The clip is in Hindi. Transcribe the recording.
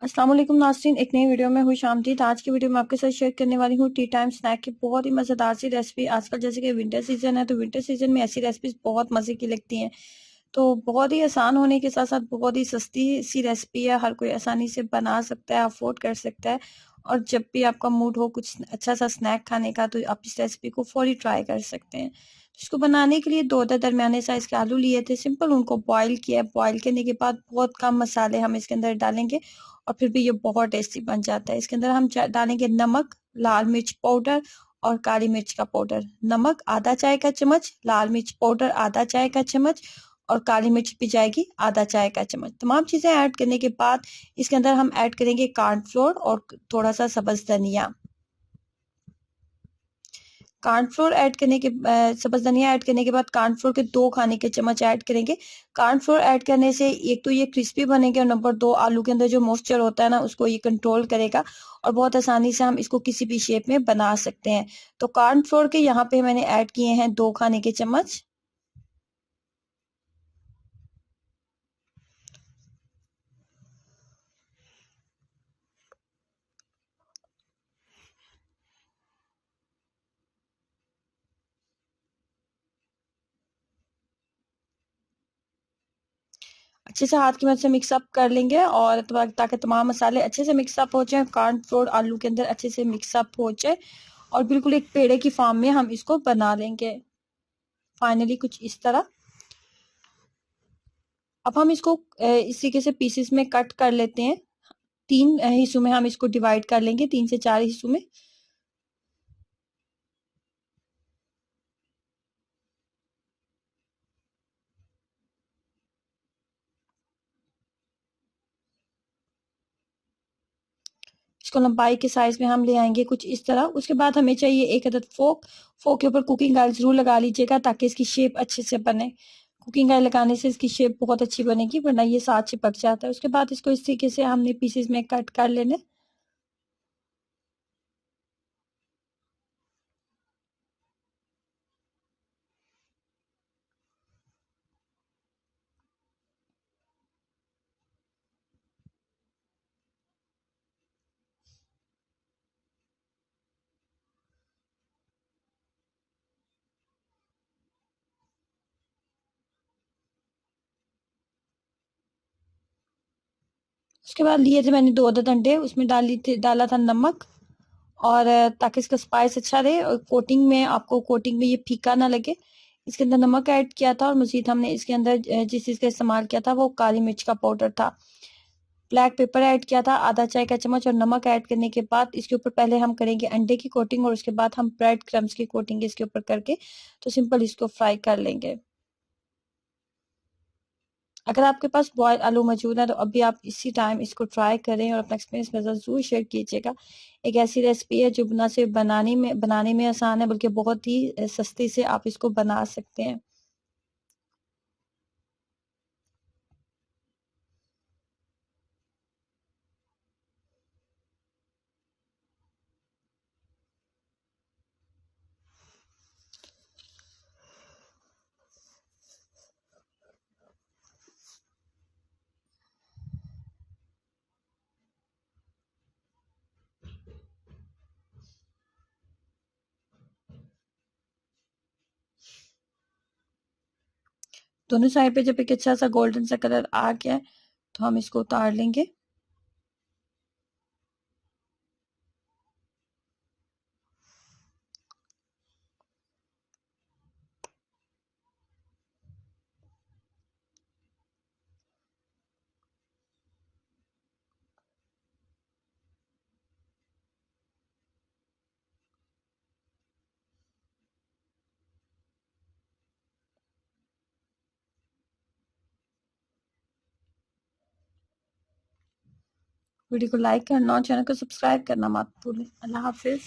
अस्सलाम वालेकुम नाज़रीन, एक नई वीडियो में खुश आमदीद। आज की वीडियो में आपके साथ शेयर करने वाली हूँ टी टाइम स्नैक की बहुत ही मज़ेदार सी रेसिपी। आजकल जैसे कि विंटर सीजन है तो विंटर सीजन में ऐसी रेसिपीज बहुत मज़े की लगती हैं। तो बहुत ही आसान होने के साथ साथ बहुत ही सस्ती सी रेसिपी है, हर कोई आसानी से बना सकता है, अफोर्ड कर सकता है। और जब भी आपका मूड हो कुछ अच्छा सा स्नैक खाने का तो आप इस रेसिपी को फौरी ट्राई कर सकते हैं। इसको बनाने के लिए दो दरमियाने साइज के आलू लिए थे, सिंपल उनको बॉईल किया। बॉईल करने के बाद बहुत कम मसाले हम इसके अंदर डालेंगे और फिर भी ये बहुत टेस्टी बन जाता है। इसके अंदर हम डालेंगे नमक, लाल मिर्च पाउडर और काली मिर्च का पाउडर। नमक आधा चाय का चम्मच, लाल मिर्च पाउडर आधा चाय का चम्मच और काली मिर्च भी जाएगी आधा चाय का चम्मच। तमाम चीजें ऐड करने के बाद इसके अंदर हम ऐड करेंगे कॉर्नफ्लोर और थोड़ा सा सब्ज धनिया। कॉर्नफ्लोर ऐड करने के सब्ज धनिया ऐड करने के बाद कॉर्नफ्लोर के 2 खाने के चम्मच ऐड करेंगे। कॉर्नफ्लोर ऐड करने से एक तो ये क्रिस्पी बनेंगे और नंबर 2 आलू के अंदर जो मॉइस्चर होता है ना उसको ये कंट्रोल करेगा और बहुत आसानी से हम इसको किसी भी शेप में बना सकते हैं। तो कॉर्नफ्लोर के यहाँ पे मैंने ऐड किए हैं 2 खाने के चम्मच। अच्छे से हाथ की मदद से मिक्स अप कर लेंगे और ताकि तमाम मसाले अच्छे से मिक्स अप हो जाए, कॉर्नफ्लोर आलू के अंदर अच्छे से मिक्स अप हो जाए और बिल्कुल एक पेड़े की फॉर्म में हम इसको बना लेंगे। फाइनली कुछ इस तरह। अब हम इसको इस तरीके से पीसेस में कट कर लेते हैं। 3 हिस्सों में हम इसको डिवाइड कर लेंगे, 3 से 4 हिस्सों में। इसको लंबाई के साइज में हम ले आएंगे कुछ इस तरह। उसके बाद हमें चाहिए एक अदद फोक। फोक के ऊपर कुकिंग ऑयल जरूर लगा लीजिएगा ताकि इसकी शेप अच्छे से बने। कुकिंग ऑयल लगाने से इसकी शेप बहुत अच्छी बनेगी, वरना ये साथ चिपक जाता है। उसके बाद इसको इस तरीके से हमने पीसेस में कट कर लेने। उसके बाद लिए थे मैंने 2 अदद अंडे, उसमें डाला था नमक और ताकि इसका स्पाइस अच्छा रहे और कोटिंग में ये फीका ना लगे, इसके अंदर नमक ऐड किया था। और मजीद हमने इसके अंदर जिस चीज का इस्तेमाल किया था वो काली मिर्च का पाउडर था। ब्लैक पेपर ऐड किया था आधा चाय का चम्मच और नमक ऐड करने के बाद इसके ऊपर पहले हम करेंगे अंडे की कोटिंग और उसके बाद हम ब्रेड क्रम्स की कोटिंग इसके ऊपर करके तो सिंपल इसको फ्राई कर लेंगे। अगर आपके पास बॉयल आलू मौजूद है तो अभी आप इसी टाइम इसको ट्राई करें और अपना एक्सपीरियंस मेरे साथ जरूर शेयर कीजिएगा। एक ऐसी रेसिपी है जो न सिर्फ बनाने में आसान है बल्कि बहुत ही सस्ती से आप इसको बना सकते हैं। दोनों साइड पे जब एक अच्छा सा गोल्डन सा कलर आ गया है तो हम इसको उतार लेंगे। वीडियो को लाइक करना और चैनल को सब्सक्राइब करना मत भूलें। अल्लाह हाफिज।